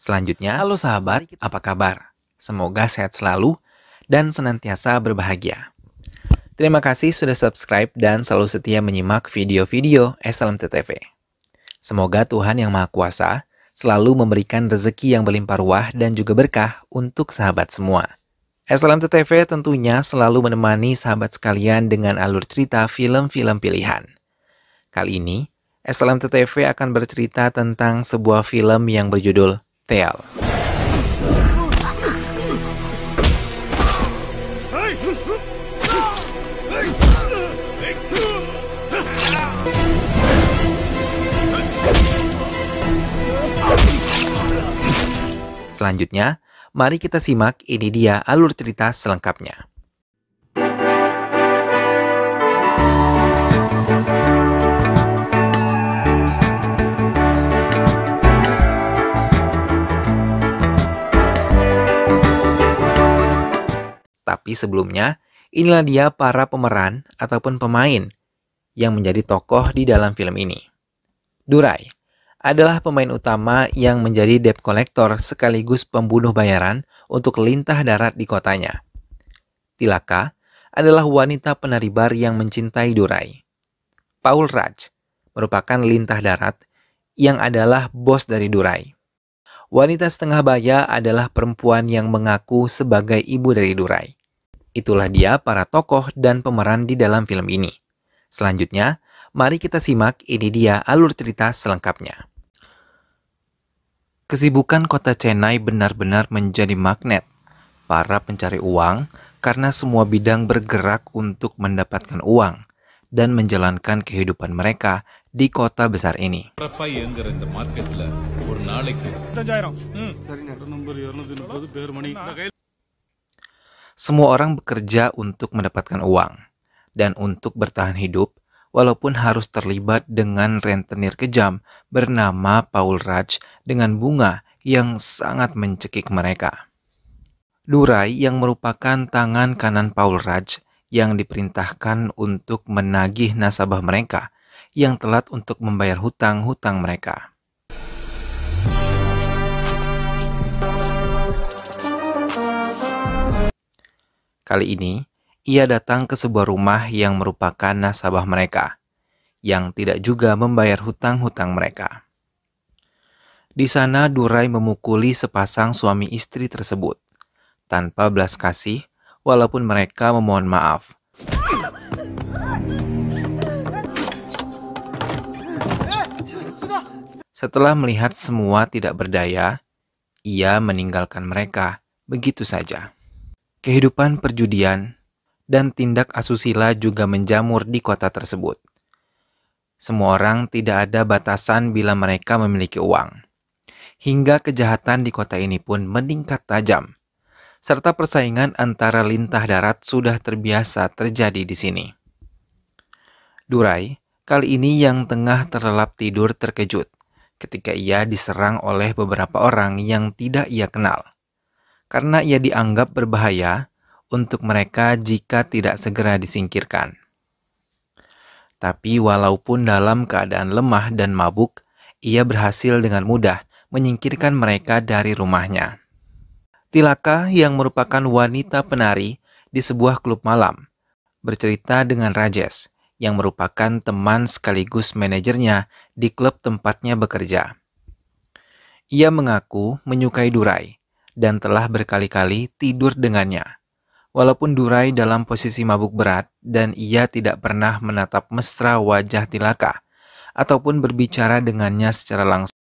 Selanjutnya, halo sahabat, apa kabar? Semoga sehat selalu dan senantiasa berbahagia. Terima kasih sudah subscribe dan selalu setia menyimak video-video SLMT-TV. Semoga Tuhan Yang Maha Kuasa selalu memberikan rezeki yang berlimpah ruah dan juga berkah untuk sahabat semua. SLMT-TV tentunya selalu menemani sahabat sekalian dengan alur cerita film-film pilihan. Kali ini, SLMT-TV akan bercerita tentang sebuah film yang berjudul Teal. Selanjutnya, mari kita simak ini dia alur cerita selengkapnya. Tapi sebelumnya, inilah dia para pemeran ataupun pemain yang menjadi tokoh di dalam film ini. Durai adalah pemain utama yang menjadi debt collector sekaligus pembunuh bayaran untuk lintah darat di kotanya. Tilaka adalah wanita penari bar yang mencintai Durai. Paul Raj merupakan lintah darat yang adalah bos dari Durai. Wanita setengah baya adalah perempuan yang mengaku sebagai ibu dari Durai. Itulah dia para tokoh dan pemeran di dalam film ini. Selanjutnya, mari kita simak ini dia alur cerita selengkapnya. Kesibukan kota Chennai benar-benar menjadi magnet para pencari uang karena semua bidang bergerak untuk mendapatkan uang dan menjalankan kehidupan mereka di kota besar ini. Semua orang bekerja untuk mendapatkan uang dan untuk bertahan hidup walaupun harus terlibat dengan rentenir kejam bernama Paul Raj dengan bunga yang sangat mencekik mereka. Durai yang merupakan tangan kanan Paul Raj yang diperintahkan untuk menagih nasabah mereka yang telat untuk membayar hutang-hutang mereka. Kali ini, ia datang ke sebuah rumah yang merupakan nasabah mereka, yang tidak juga membayar hutang-hutang mereka. Di sana, Durai memukuli sepasang suami istri tersebut, tanpa belas kasih, walaupun mereka memohon maaf. Setelah melihat semua tidak berdaya, ia meninggalkan mereka begitu saja. Kehidupan perjudian dan tindak asusila juga menjamur di kota tersebut. Semua orang tidak ada batasan bila mereka memiliki uang. Hingga kejahatan di kota ini pun meningkat tajam. Serta persaingan antara lintah darat sudah terbiasa terjadi di sini. Durai kali ini yang tengah terlelap tidur terkejut ketika ia diserang oleh beberapa orang yang tidak ia kenal. Karena ia dianggap berbahaya untuk mereka jika tidak segera disingkirkan. Tapi walaupun dalam keadaan lemah dan mabuk, ia berhasil dengan mudah menyingkirkan mereka dari rumahnya. Tilaka yang merupakan wanita penari di sebuah klub malam, bercerita dengan Rajesh yang merupakan teman sekaligus manajernya di klub tempatnya bekerja. Ia mengaku menyukai Durai dan telah berkali-kali tidur dengannya. Walaupun Durai dalam posisi mabuk berat dan ia tidak pernah menatap mesra wajah Tilaka ataupun berbicara dengannya secara langsung.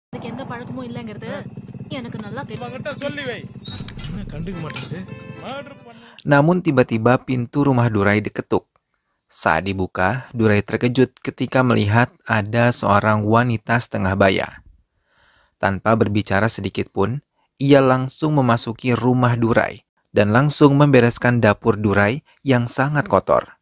Namun tiba-tiba pintu rumah Durai diketuk. Saat dibuka, Durai terkejut ketika melihat ada seorang wanita setengah baya. Tanpa berbicara sedikit pun, ia langsung memasuki rumah Durai dan langsung membereskan dapur Durai yang sangat kotor.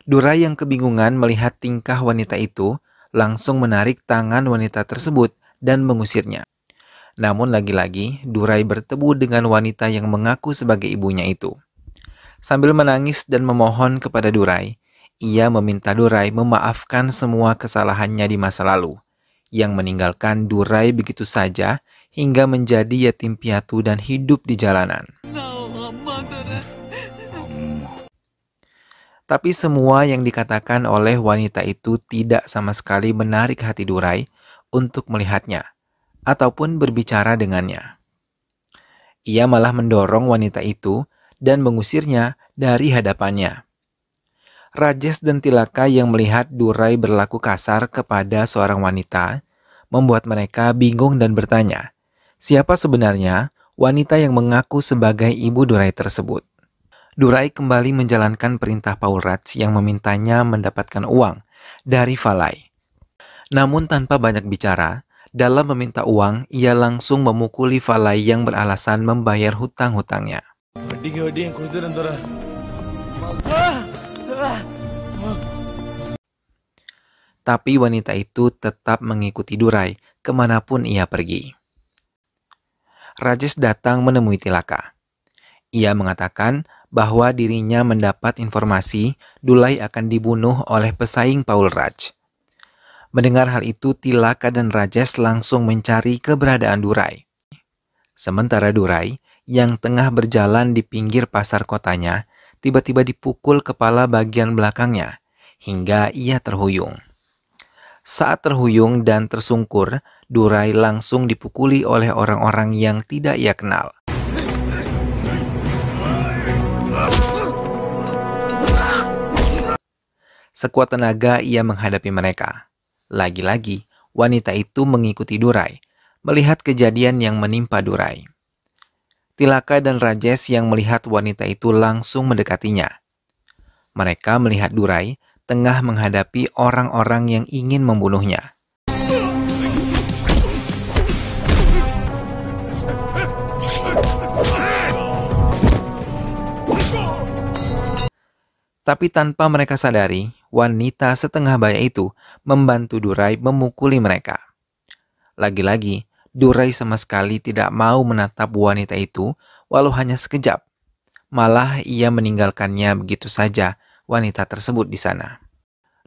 Durai yang kebingungan melihat tingkah wanita itu langsung menarik tangan wanita tersebut dan mengusirnya. Namun lagi-lagi Durai bertemu dengan wanita yang mengaku sebagai ibunya itu. Sambil menangis dan memohon kepada Durai, ia meminta Durai memaafkan semua kesalahannya di masa lalu, yang meninggalkan Durai begitu saja hingga menjadi yatim piatu dan hidup di jalanan. Tapi semua yang dikatakan oleh wanita itu tidak sama sekali menarik hati Durai untuk melihatnya ataupun berbicara dengannya. Ia malah mendorong wanita itu dan mengusirnya dari hadapannya. Rajes dan Tilaka yang melihat Durai berlaku kasar kepada seorang wanita membuat mereka bingung dan bertanya, siapa sebenarnya wanita yang mengaku sebagai ibu Durai tersebut? Durai kembali menjalankan perintah Paul Raj yang memintanya mendapatkan uang dari Valai. Namun tanpa banyak bicara, dalam meminta uang, ia langsung memukuli Valai yang beralasan membayar hutang-hutangnya. Tapi wanita itu tetap mengikuti Durai kemanapun ia pergi. Rajes datang menemui Tilaka. Ia mengatakan bahwa dirinya mendapat informasi Durai akan dibunuh oleh pesaing Paul Raj. Mendengar hal itu, Tilaka dan Rajes langsung mencari keberadaan Durai. Sementara Durai, yang tengah berjalan di pinggir pasar kotanya, tiba-tiba dipukul kepala bagian belakangnya, hingga ia terhuyung. Saat terhuyung dan tersungkur, Durai langsung dipukuli oleh orang-orang yang tidak ia kenal. Sekuat tenaga ia menghadapi mereka. Lagi-lagi, wanita itu mengikuti Durai, melihat kejadian yang menimpa Durai. Tilaka dan Rajes yang melihat wanita itu langsung mendekatinya. Mereka melihat Durai tengah menghadapi orang-orang yang ingin membunuhnya. Tapi tanpa mereka sadari, wanita setengah baya itu membantu Durai memukuli mereka. Lagi-lagi, Durai sama sekali tidak mau menatap wanita itu walau hanya sekejap. Malah ia meninggalkannya begitu saja wanita tersebut di sana.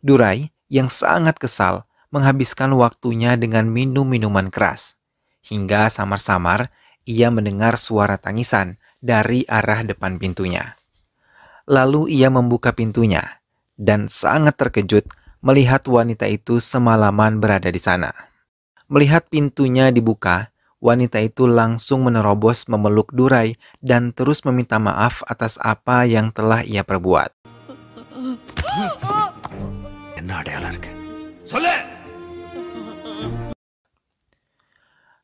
Durai yang sangat kesal menghabiskan waktunya dengan minum minuman keras. Hingga samar-samar ia mendengar suara tangisan dari arah depan pintunya. Lalu ia membuka pintunya dan sangat terkejut melihat wanita itu semalaman berada di sana. Melihat pintunya dibuka, wanita itu langsung menerobos memeluk Durai dan terus meminta maaf atas apa yang telah ia perbuat.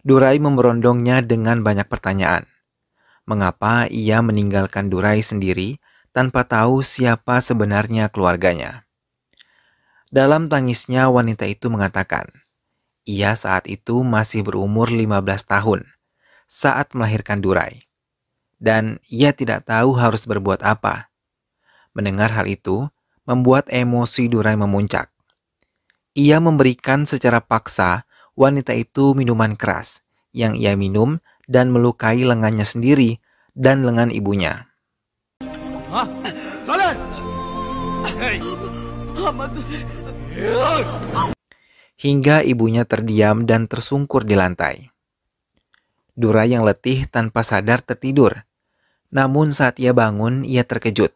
Durai memberondongnya dengan banyak pertanyaan. Mengapa ia meninggalkan Durai sendiri tanpa tahu siapa sebenarnya keluarganya? Dalam tangisnya wanita itu mengatakan, ia saat itu masih berumur 15 tahun saat melahirkan Durai. Dan ia tidak tahu harus berbuat apa. Mendengar hal itu, membuat emosi Durai memuncak. Ia memberikan secara paksa wanita itu minuman keras yang ia minum dan melukai lengannya sendiri dan lengan ibunya. Hingga ibunya terdiam dan tersungkur di lantai. Durai yang letih tanpa sadar tertidur. Namun saat ia bangun, ia terkejut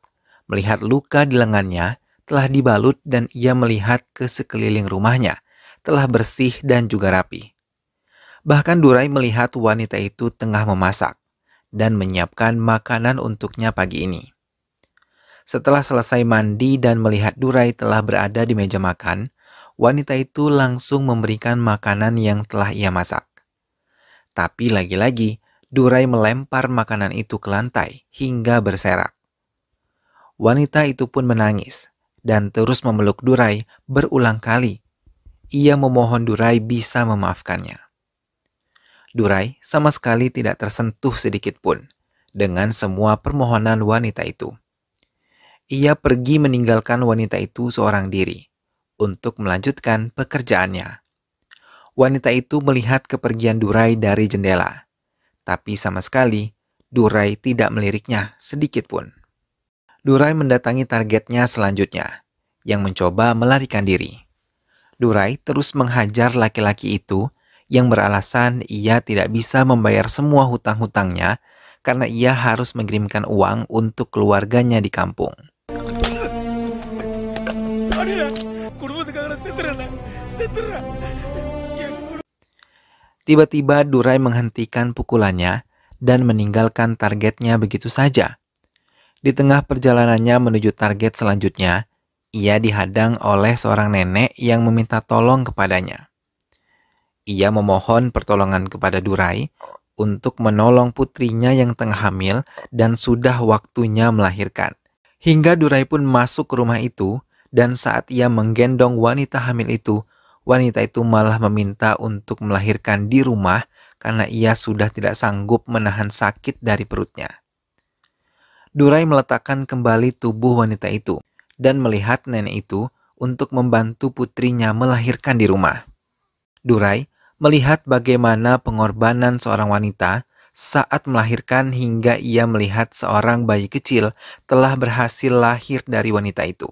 melihat luka di lengannya telah dibalut dan ia melihat ke sekeliling rumahnya telah bersih dan juga rapi. Bahkan Durai melihat wanita itu tengah memasak dan menyiapkan makanan untuknya pagi ini. Setelah selesai mandi dan melihat Durai telah berada di meja makan, wanita itu langsung memberikan makanan yang telah ia masak. Tapi lagi-lagi, Durai melempar makanan itu ke lantai hingga berserak. Wanita itu pun menangis dan terus memeluk Durai berulang kali. Ia memohon Durai bisa memaafkannya. Durai sama sekali tidak tersentuh sedikit pun dengan semua permohonan wanita itu. Ia pergi meninggalkan wanita itu seorang diri untuk melanjutkan pekerjaannya. Wanita itu melihat kepergian Durai dari jendela, tapi sama sekali Durai tidak meliriknya sedikit pun. Durai mendatangi targetnya selanjutnya, yang mencoba melarikan diri. Durai terus menghajar laki-laki itu yang beralasan ia tidak bisa membayar semua hutang-hutangnya karena ia harus mengirimkan uang untuk keluarganya di kampung. Tiba-tiba Durai menghentikan pukulannya dan meninggalkan targetnya begitu saja. Di tengah perjalanannya menuju target selanjutnya, ia dihadang oleh seorang nenek yang meminta tolong kepadanya. Ia memohon pertolongan kepada Durai untuk menolong putrinya yang tengah hamil dan sudah waktunya melahirkan. Hingga Durai pun masuk ke rumah itu, dan saat ia menggendong wanita hamil itu, wanita itu malah meminta untuk melahirkan di rumah karena ia sudah tidak sanggup menahan sakit dari perutnya. Durai meletakkan kembali tubuh wanita itu dan melihat nenek itu untuk membantu putrinya melahirkan di rumah. Durai melihat bagaimana pengorbanan seorang wanita saat melahirkan hingga ia melihat seorang bayi kecil telah berhasil lahir dari wanita itu.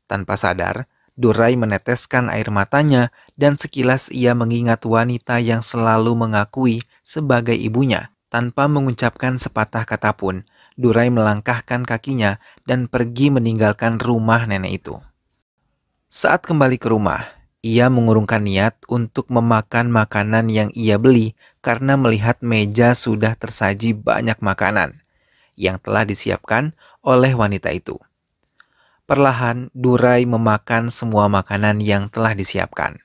Tanpa sadar, Durai meneteskan air matanya dan sekilas ia mengingat wanita yang selalu mengakui sebagai ibunya. Tanpa mengucapkan sepatah kata pun, Durai melangkahkan kakinya dan pergi meninggalkan rumah nenek itu. Saat kembali ke rumah, ia mengurungkan niat untuk memakan makanan yang ia beli karena melihat meja sudah tersaji banyak makanan yang telah disiapkan oleh wanita itu. Perlahan, Durai memakan semua makanan yang telah disiapkan.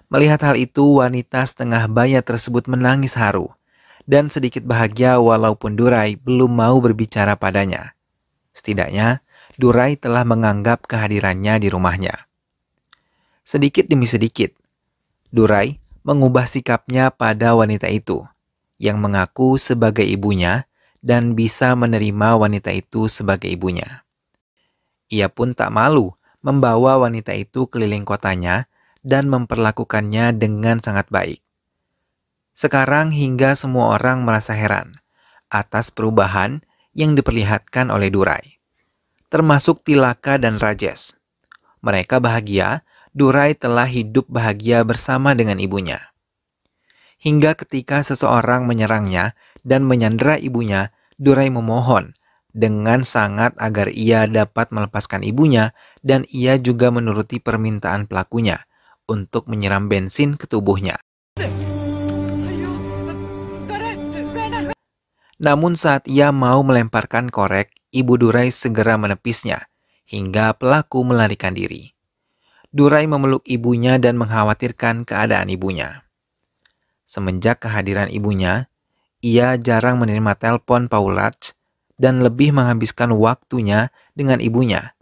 Melihat hal itu, wanita setengah baya tersebut menangis haru dan sedikit bahagia walaupun Durai belum mau berbicara padanya. Setidaknya, Durai telah menganggap kehadirannya di rumahnya. Sedikit demi sedikit, Durai mengubah sikapnya pada wanita itu, yang mengaku sebagai ibunya dan bisa menerima wanita itu sebagai ibunya. Ia pun tak malu membawa wanita itu keliling kotanya dan memperlakukannya dengan sangat baik. Sekarang hingga semua orang merasa heran atas perubahan yang diperlihatkan oleh Durai, termasuk Tilaka dan Rajes. Mereka bahagia Durai telah hidup bahagia bersama dengan ibunya. Hingga ketika seseorang menyerangnya dan menyandera ibunya, Durai memohon dengan sangat agar ia dapat melepaskan ibunya dan ia juga menuruti permintaan pelakunya untuk menyiram bensin ke tubuhnya. Namun saat ia mau melemparkan korek, ibu Durai segera menepisnya, hingga pelaku melarikan diri. Durai memeluk ibunya dan mengkhawatirkan keadaan ibunya. Semenjak kehadiran ibunya, ia jarang menerima telepon Paulaj dan lebih menghabiskan waktunya dengan ibunya.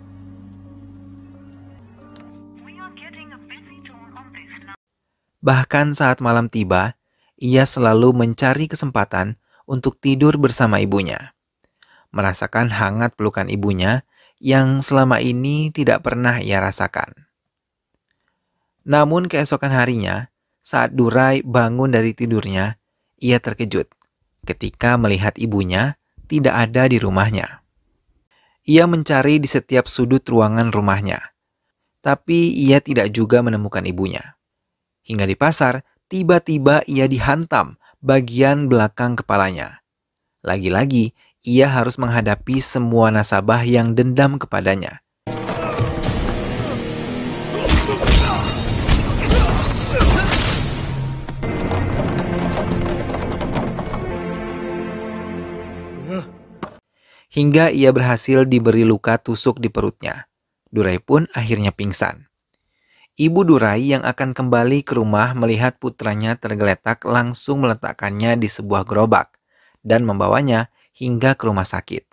Bahkan saat malam tiba, ia selalu mencari kesempatan untuk tidur bersama ibunya, merasakan hangat pelukan ibunya yang selama ini tidak pernah ia rasakan. Namun keesokan harinya, saat Durai bangun dari tidurnya, ia terkejut ketika melihat ibunya tidak ada di rumahnya. Ia mencari di setiap sudut ruangan rumahnya, tapi ia tidak juga menemukan ibunya. Hingga di pasar, tiba-tiba ia dihantam bagian belakang kepalanya. Lagi-lagi, ia harus menghadapi semua nasabah yang dendam kepadanya. Hingga ia berhasil diberi luka tusuk di perutnya. Durai pun akhirnya pingsan. Ibu Durai yang akan kembali ke rumah melihat putranya tergeletak langsung meletakkannya di sebuah gerobak dan membawanya hingga ke rumah sakit.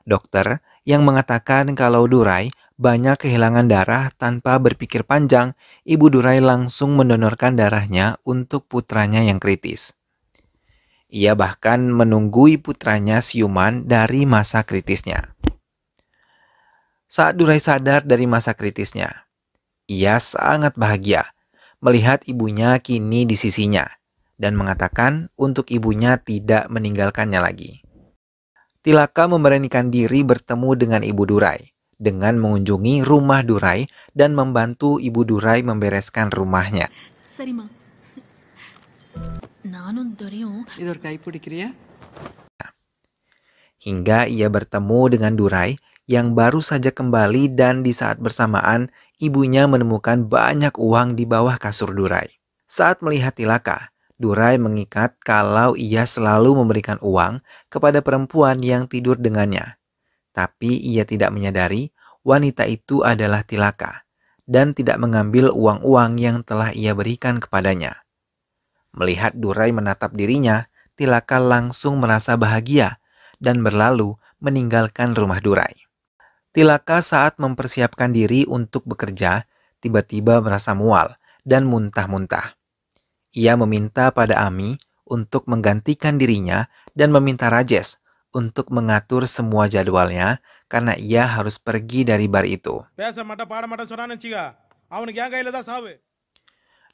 Dokter yang mengatakan kalau Durai banyak kehilangan darah tanpa berpikir panjang, Ibu Durai langsung mendonorkan darahnya untuk putranya yang kritis. Ia bahkan menunggui putranya siuman dari masa kritisnya. Saat Durai sadar dari masa kritisnya, ia sangat bahagia melihat ibunya kini di sisinya dan mengatakan untuk ibunya tidak meninggalkannya lagi. Tilaka memberanikan diri bertemu dengan Ibu Durai dengan mengunjungi rumah Durai dan membantu Ibu Durai membereskan rumahnya. Hingga ia bertemu dengan Durai yang baru saja kembali dan di saat bersamaan ibunya menemukan banyak uang di bawah kasur Durai. Saat melihat Tilaka, Durai mengikat kalau ia selalu memberikan uang kepada perempuan yang tidur dengannya. Tapi ia tidak menyadari wanita itu adalah Tilaka dan tidak mengambil uang-uang yang telah ia berikan kepadanya. Melihat Durai menatap dirinya, Tilaka langsung merasa bahagia dan berlalu meninggalkan rumah Durai. Tilaka saat mempersiapkan diri untuk bekerja, tiba-tiba merasa mual dan muntah-muntah. Ia meminta pada Ami untuk menggantikan dirinya dan meminta Rajesh untuk mengatur semua jadwalnya karena ia harus pergi dari bar itu.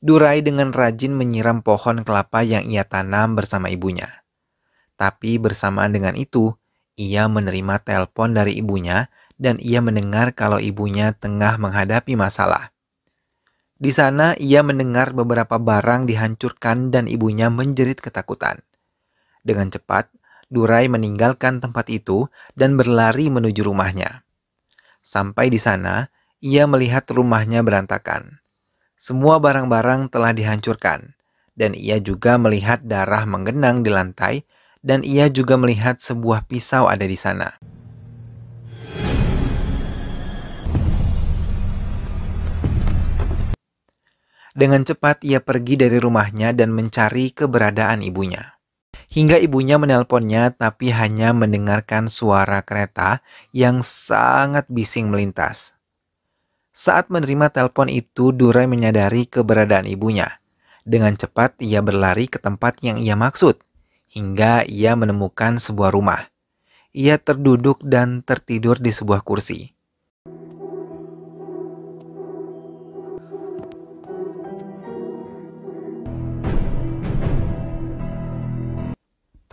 Durai dengan rajin menyiram pohon kelapa yang ia tanam bersama ibunya. Tapi bersamaan dengan itu, ia menerima telepon dari ibunya dan ia mendengar kalau ibunya tengah menghadapi masalah. Di sana ia mendengar beberapa barang dihancurkan dan ibunya menjerit ketakutan. Dengan cepat, Durai meninggalkan tempat itu dan berlari menuju rumahnya. Sampai di sana, ia melihat rumahnya berantakan. Semua barang-barang telah dihancurkan dan ia juga melihat darah menggenang di lantai dan ia juga melihat sebuah pisau ada di sana. Dengan cepat ia pergi dari rumahnya dan mencari keberadaan ibunya. Hingga ibunya menelponnya tapi hanya mendengarkan suara kereta yang sangat bising melintas. Saat menerima telepon itu, Durai menyadari keberadaan ibunya. Dengan cepat ia berlari ke tempat yang ia maksud, hingga ia menemukan sebuah rumah. Ia terduduk dan tertidur di sebuah kursi.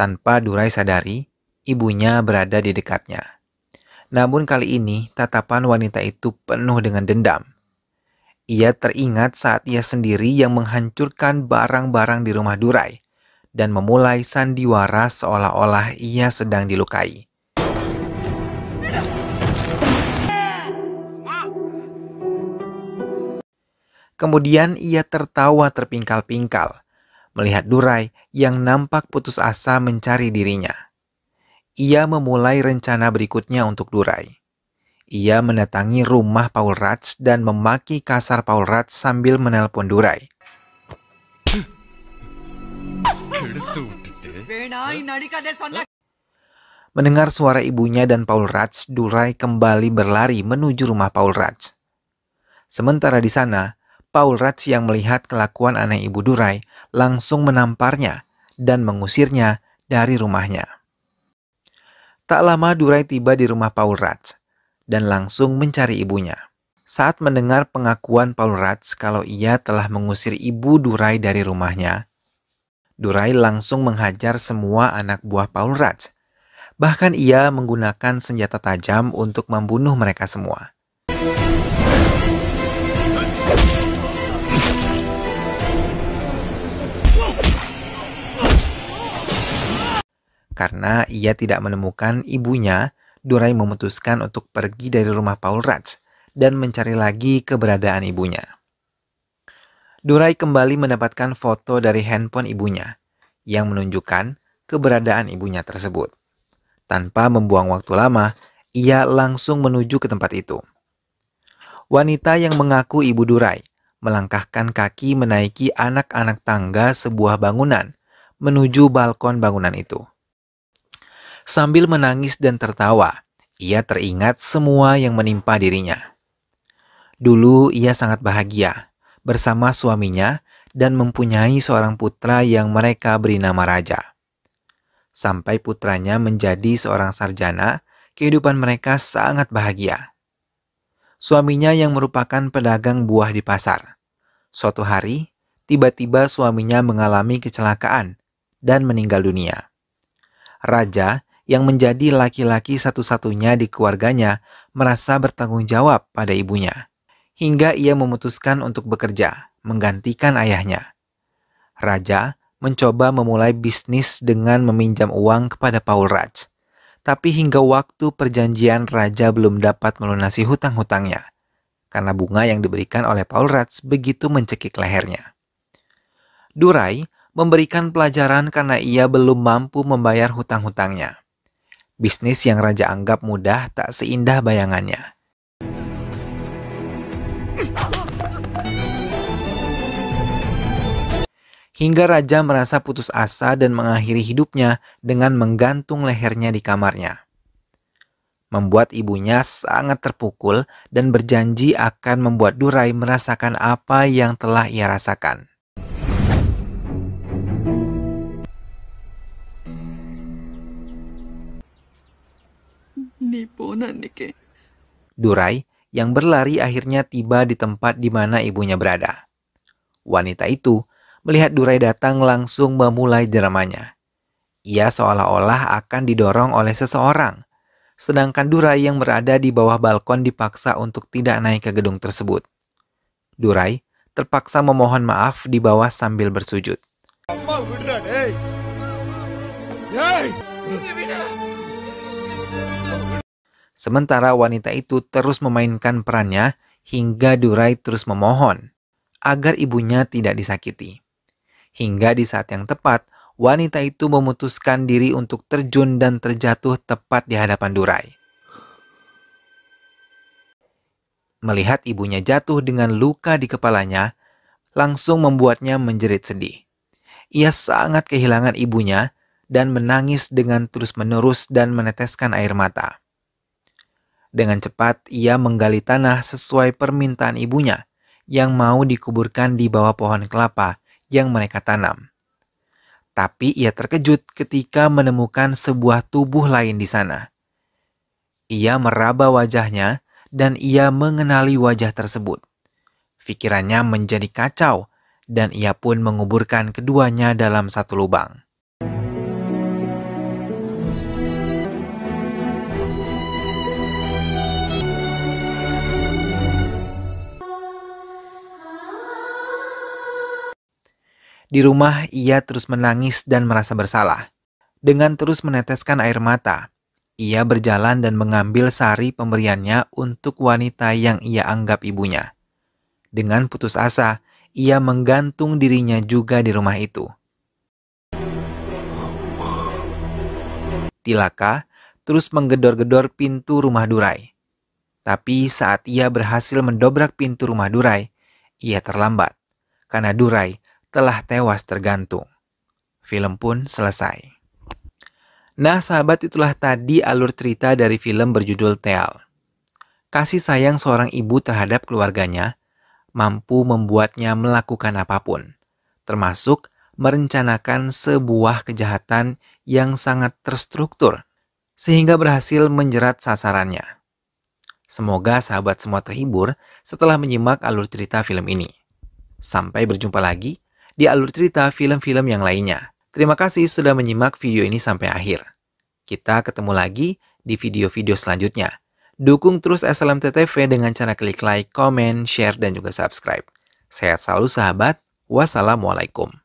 Tanpa Durai sadari, ibunya berada di dekatnya. Namun kali ini, tatapan wanita itu penuh dengan dendam. Ia teringat saat ia sendiri yang menghancurkan barang-barang di rumah Durai dan memulai sandiwara seolah-olah ia sedang dilukai. Kemudian ia tertawa terpingkal-pingkal melihat Durai yang nampak putus asa mencari dirinya. Ia memulai rencana berikutnya untuk Durai. Ia mendatangi rumah Paul Raj dan memaki kasar Paul Raj sambil menelpon Durai. Mendengar suara ibunya dan Paul Raj, Durai kembali berlari menuju rumah Paul Raj. Sementara di sana, Paul Raj yang melihat kelakuan aneh ibu Durai langsung menamparnya dan mengusirnya dari rumahnya. Tak lama Durai tiba di rumah Paul Raj dan langsung mencari ibunya. Saat mendengar pengakuan Paul Raj kalau ia telah mengusir ibu Durai dari rumahnya, Durai langsung menghajar semua anak buah Paul Raj. Bahkan ia menggunakan senjata tajam untuk membunuh mereka semua. Karena ia tidak menemukan ibunya, Durai memutuskan untuk pergi dari rumah Paul Raj dan mencari lagi keberadaan ibunya. Durai kembali mendapatkan foto dari handphone ibunya yang menunjukkan keberadaan ibunya tersebut. Tanpa membuang waktu lama, ia langsung menuju ke tempat itu. Wanita yang mengaku ibu Durai melangkahkan kaki menaiki anak-anak tangga sebuah bangunan menuju balkon bangunan itu. Sambil menangis dan tertawa, ia teringat semua yang menimpa dirinya. Dulu ia sangat bahagia bersama suaminya dan mempunyai seorang putra yang mereka beri nama Raja. Sampai putranya menjadi seorang sarjana, kehidupan mereka sangat bahagia. Suaminya yang merupakan pedagang buah di pasar. Suatu hari, tiba-tiba suaminya mengalami kecelakaan dan meninggal dunia. Raja yang menjadi laki-laki satu-satunya di keluarganya merasa bertanggung jawab pada ibunya. Hingga ia memutuskan untuk bekerja, menggantikan ayahnya. Raja mencoba memulai bisnis dengan meminjam uang kepada Paul Raj. Tapi hingga waktu perjanjian Raja belum dapat melunasi hutang-hutangnya, karena bunga yang diberikan oleh Paul Raj begitu mencekik lehernya. Durai memberikan pelajaran karena ia belum mampu membayar hutang-hutangnya. Bisnis yang Raja anggap mudah tak seindah bayangannya. Hingga Raja merasa putus asa dan mengakhiri hidupnya dengan menggantung lehernya di kamarnya. Membuat ibunya sangat terpukul dan berjanji akan membuat Durai merasakan apa yang telah ia rasakan. Durai yang berlari akhirnya tiba di tempat di mana ibunya berada. Wanita itu melihat Durai datang langsung memulai dramanya. Ia seolah-olah akan didorong oleh seseorang, sedangkan Durai yang berada di bawah balkon dipaksa untuk tidak naik ke gedung tersebut. Durai terpaksa memohon maaf di bawah sambil bersujud. Sementara wanita itu terus memainkan perannya hingga Durai terus memohon agar ibunya tidak disakiti. Hingga di saat yang tepat, wanita itu memutuskan diri untuk terjun dan terjatuh tepat di hadapan Durai. Melihat ibunya jatuh dengan luka di kepalanya, langsung membuatnya menjerit sedih. Ia sangat kehilangan ibunya dan menangis dengan terus-menerus dan meneteskan air mata. Dengan cepat, ia menggali tanah sesuai permintaan ibunya yang mau dikuburkan di bawah pohon kelapa yang mereka tanam. Tapi ia terkejut ketika menemukan sebuah tubuh lain di sana. Ia meraba wajahnya dan ia mengenali wajah tersebut. Pikirannya menjadi kacau dan ia pun menguburkan keduanya dalam satu lubang. Di rumah, ia terus menangis dan merasa bersalah. Dengan terus meneteskan air mata, ia berjalan dan mengambil sari pemberiannya untuk wanita yang ia anggap ibunya. Dengan putus asa, ia menggantung dirinya juga di rumah itu. Tilaka terus menggedor-gedor pintu rumah Durai. Tapi saat ia berhasil mendobrak pintu rumah Durai, ia terlambat karena Durai telah tewas tergantung. Film pun selesai. Nah sahabat, itulah tadi alur cerita dari film berjudul Teal. Kasih sayang seorang ibu terhadap keluarganya mampu membuatnya melakukan apapun, termasuk merencanakan sebuah kejahatan yang sangat terstruktur, sehingga berhasil menjerat sasarannya. Semoga sahabat semua terhibur setelah menyimak alur cerita film ini. Sampai berjumpa lagi di alur cerita film-film yang lainnya. Terima kasih sudah menyimak video ini sampai akhir. Kita ketemu lagi di video-video selanjutnya. Dukung terus SLMT TV dengan cara klik like, komen, share, dan juga subscribe. Sehat selalu sahabat. Wassalamualaikum.